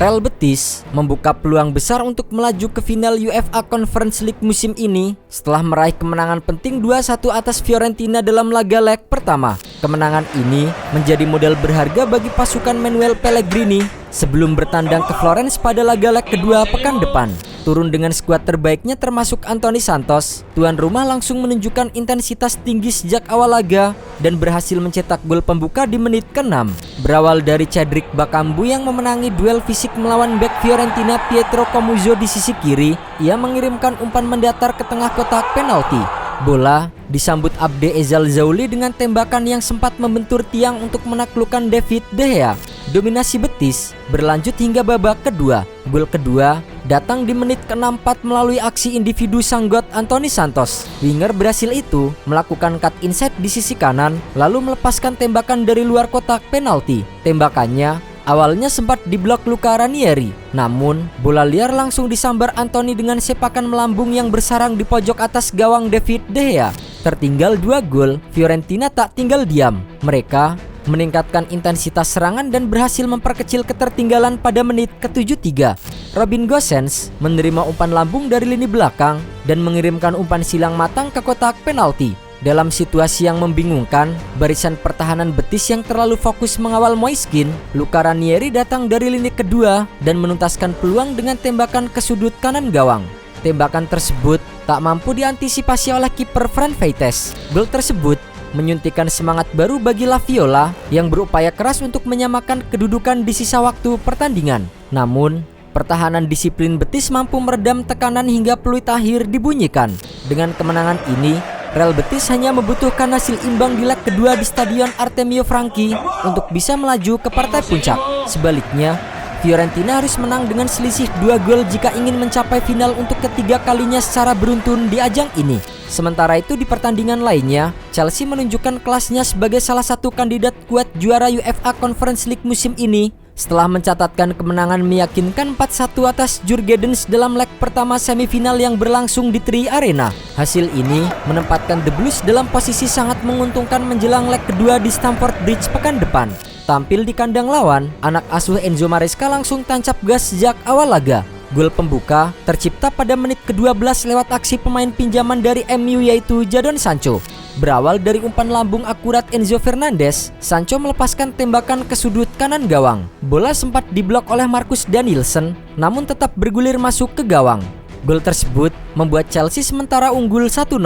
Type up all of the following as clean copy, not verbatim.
Real Betis membuka peluang besar untuk melaju ke final UEFA Conference League musim ini setelah meraih kemenangan penting 2-1 atas Fiorentina dalam laga leg pertama. Kemenangan ini menjadi modal berharga bagi pasukan Manuel Pellegrini sebelum bertandang ke Florence pada laga leg kedua pekan depan. Turun dengan skuad terbaiknya termasuk Anthony Santos, tuan rumah langsung menunjukkan intensitas tinggi sejak awal laga dan berhasil mencetak gol pembuka di menit ke-6. Berawal dari Cedric Bakambu yang memenangi duel fisik melawan bek Fiorentina Pietro Comuzzo di sisi kiri, ia mengirimkan umpan mendatar ke tengah kotak penalti. Bola disambut Abde Ezal Zauli dengan tembakan yang sempat membentur tiang untuk menaklukkan David De Gea. Dominasi Betis berlanjut hingga babak kedua. Gol kedua datang di menit ke-64 melalui aksi individu sanggot Anthony Santos. Winger Brasil itu melakukan cut inside di sisi kanan lalu melepaskan tembakan dari luar kotak penalti. Tembakannya awalnya sempat diblok Luca Ranieri, namun bola liar langsung disambar Anthony dengan sepakan melambung yang bersarang di pojok atas gawang David De Gea. Tertinggal 2 gol, Fiorentina tak tinggal diam. Mereka meningkatkan intensitas serangan dan berhasil memperkecil ketertinggalan pada menit ke-73. Robin Gosens menerima umpan lambung dari lini belakang dan mengirimkan umpan silang matang ke kotak penalti. Dalam situasi yang membingungkan, barisan pertahanan Betis yang terlalu fokus mengawal Moiskin, Luca Ranieri datang dari lini kedua dan menuntaskan peluang dengan tembakan ke sudut kanan gawang. Tembakan tersebut tak mampu diantisipasi oleh kiper Fran Veites. Gol tersebut menyuntikkan semangat baru bagi La Viola yang berupaya keras untuk menyamakan kedudukan di sisa waktu pertandingan. Namun, pertahanan disiplin Betis mampu meredam tekanan hingga peluit akhir dibunyikan. Dengan kemenangan ini, Real Betis hanya membutuhkan hasil imbang di leg kedua di Stadion Artemio Franchi untuk bisa melaju ke partai puncak. Sebaliknya, Fiorentina harus menang dengan selisih 2 gol jika ingin mencapai final untuk ketiga kalinya secara beruntun di ajang ini. Sementara itu di pertandingan lainnya, Chelsea menunjukkan kelasnya sebagai salah satu kandidat kuat juara UEFA Conference League musim ini setelah mencatatkan kemenangan meyakinkan 4-1 atas Djurgårdens dalam leg pertama semifinal yang berlangsung di Tri Arena. Hasil ini menempatkan The Blues dalam posisi sangat menguntungkan menjelang leg kedua di Stamford Bridge pekan depan. Tampil di kandang lawan, anak asuh Enzo Maresca langsung tancap gas sejak awal laga. Gol pembuka tercipta pada menit ke-12 lewat aksi pemain pinjaman dari MU yaitu Jadon Sancho. Berawal dari umpan lambung akurat Enzo Fernandez, Sancho melepaskan tembakan ke sudut kanan gawang. Bola sempat diblok oleh Marcus Danielson, namun tetap bergulir masuk ke gawang. Gol tersebut membuat Chelsea sementara unggul 1-0.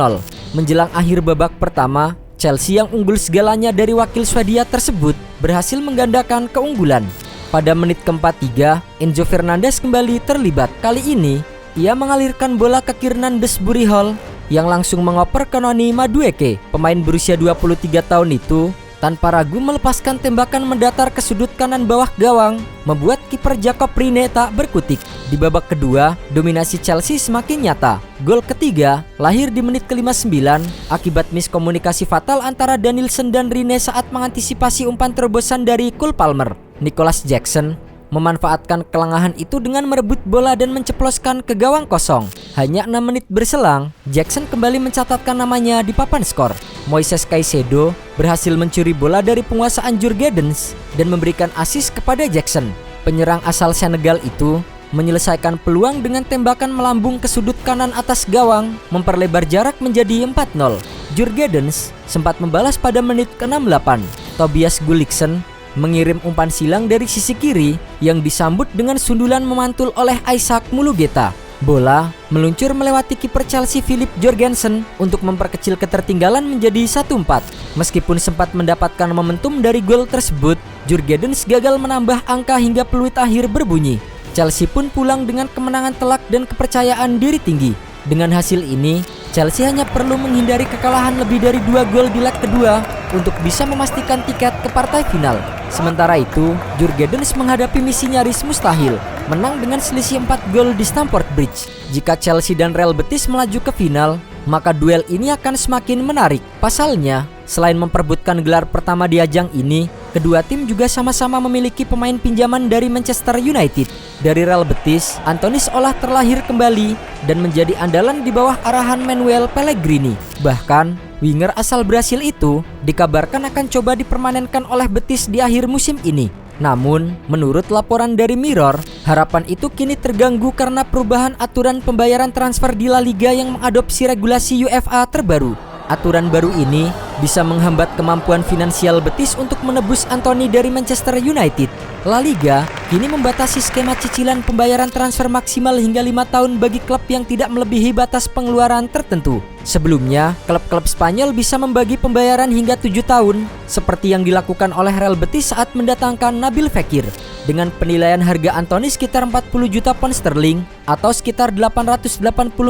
Menjelang akhir babak pertama, Chelsea yang unggul segalanya dari wakil Swedia tersebut berhasil menggandakan keunggulan. Pada menit ke-43, Enzo Fernandez kembali terlibat. Kali ini, ia mengalirkan bola ke Kiernan Dewsbury Hall yang langsung mengoper ke Noni Madueke. Pemain berusia 23 tahun itu tanpa ragu melepaskan tembakan mendatar ke sudut kanan bawah gawang, membuat kiper Jacob Rine tak berkutik. Di babak kedua, dominasi Chelsea semakin nyata. Gol ketiga lahir di menit ke-59 akibat miskomunikasi fatal antara Danielson dan Rine saat mengantisipasi umpan terobosan dari Cole Palmer. Nicholas Jackson memanfaatkan kelengahan itu dengan merebut bola dan menceploskan ke gawang kosong. Hanya 6 menit berselang, Jackson kembali mencatatkan namanya di papan skor. Moises Caicedo berhasil mencuri bola dari penguasaan Djurgårdens dan memberikan assist kepada Jackson. Penyerang asal Senegal itu menyelesaikan peluang dengan tembakan melambung ke sudut kanan atas gawang, memperlebar jarak menjadi 4-0. Djurgårdens sempat membalas pada menit ke-68. Tobias Gulliksen mengirim umpan silang dari sisi kiri yang disambut dengan sundulan memantul oleh Isaac Mulugeta. Bola meluncur melewati kiper Chelsea Philip Jorgensen untuk memperkecil ketertinggalan menjadi 1-4. Meskipun sempat mendapatkan momentum dari gol tersebut, Djurgårdens gagal menambah angka hingga peluit akhir berbunyi. Chelsea pun pulang dengan kemenangan telak dan kepercayaan diri tinggi. Dengan hasil ini, Chelsea hanya perlu menghindari kekalahan lebih dari 2 gol di leg kedua untuk bisa memastikan tiket ke partai final. Sementara itu, Djurgårdens menghadapi misi nyaris mustahil, menang dengan selisih 4 gol di Stamford Bridge. Jika Chelsea dan Real Betis melaju ke final, maka duel ini akan semakin menarik. Pasalnya, selain memperebutkan gelar pertama di ajang ini, kedua tim juga sama-sama memiliki pemain pinjaman dari Manchester United. Dari Real Betis, Anthony seolah terlahir kembali dan menjadi andalan di bawah arahan Manuel Pellegrini. Bahkan, winger asal Brasil itu dikabarkan akan coba dipermanenkan oleh Betis di akhir musim ini. Namun, menurut laporan dari Mirror, harapan itu kini terganggu karena perubahan aturan pembayaran transfer di La Liga yang mengadopsi regulasi UEFA terbaru. Aturan baru ini bisa menghambat kemampuan finansial Betis untuk menebus Anthony dari Manchester United. La Liga kini membatasi skema cicilan pembayaran transfer maksimal hingga 5 tahun bagi klub yang tidak melebihi batas pengeluaran tertentu. Sebelumnya, klub-klub Spanyol bisa membagi pembayaran hingga 7 tahun, seperti yang dilakukan oleh Real Betis saat mendatangkan Nabil Fekir. Dengan penilaian harga Anthony sekitar 40 juta pound sterling atau sekitar 880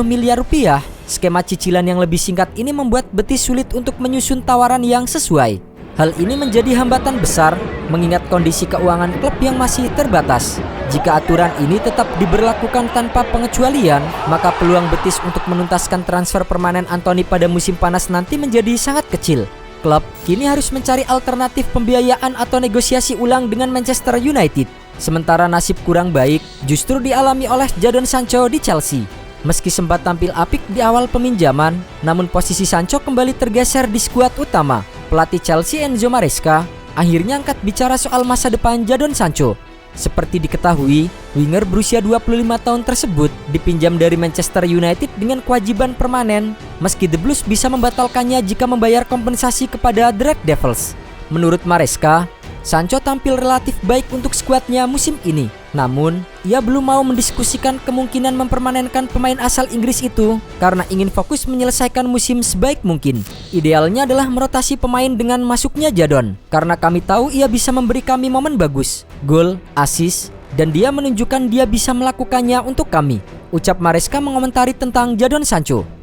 miliar rupiah, skema cicilan yang lebih singkat ini membuat Betis sulit untuk menyusun tawaran yang sesuai. Hal ini menjadi hambatan besar mengingat kondisi keuangan klub yang masih terbatas. Jika aturan ini tetap diberlakukan tanpa pengecualian, maka peluang Betis untuk menuntaskan transfer permanen Anthony pada musim panas nanti menjadi sangat kecil. Klub kini harus mencari alternatif pembiayaan atau negosiasi ulang dengan Manchester United. Sementara nasib kurang baik justru dialami oleh Jadon Sancho di Chelsea. Meski sempat tampil apik di awal peminjaman, namun posisi Sancho kembali tergeser di skuad utama. Pelatih Chelsea Enzo Maresca akhirnya angkat bicara soal masa depan Jadon Sancho. Seperti diketahui, winger berusia 25 tahun tersebut dipinjam dari Manchester United dengan kewajiban permanen, meski The Blues bisa membatalkannya jika membayar kompensasi kepada The Red Devils. Menurut Maresca, Sancho tampil relatif baik untuk skuadnya musim ini. Namun, ia belum mau mendiskusikan kemungkinan mempermanenkan pemain asal Inggris itu karena ingin fokus menyelesaikan musim sebaik mungkin. Idealnya adalah merotasi pemain dengan masuknya Jadon, karena kami tahu ia bisa memberi kami momen bagus, gol, assist, dan dia menunjukkan dia bisa melakukannya untuk kami, ucap Maresca mengomentari tentang Jadon Sancho.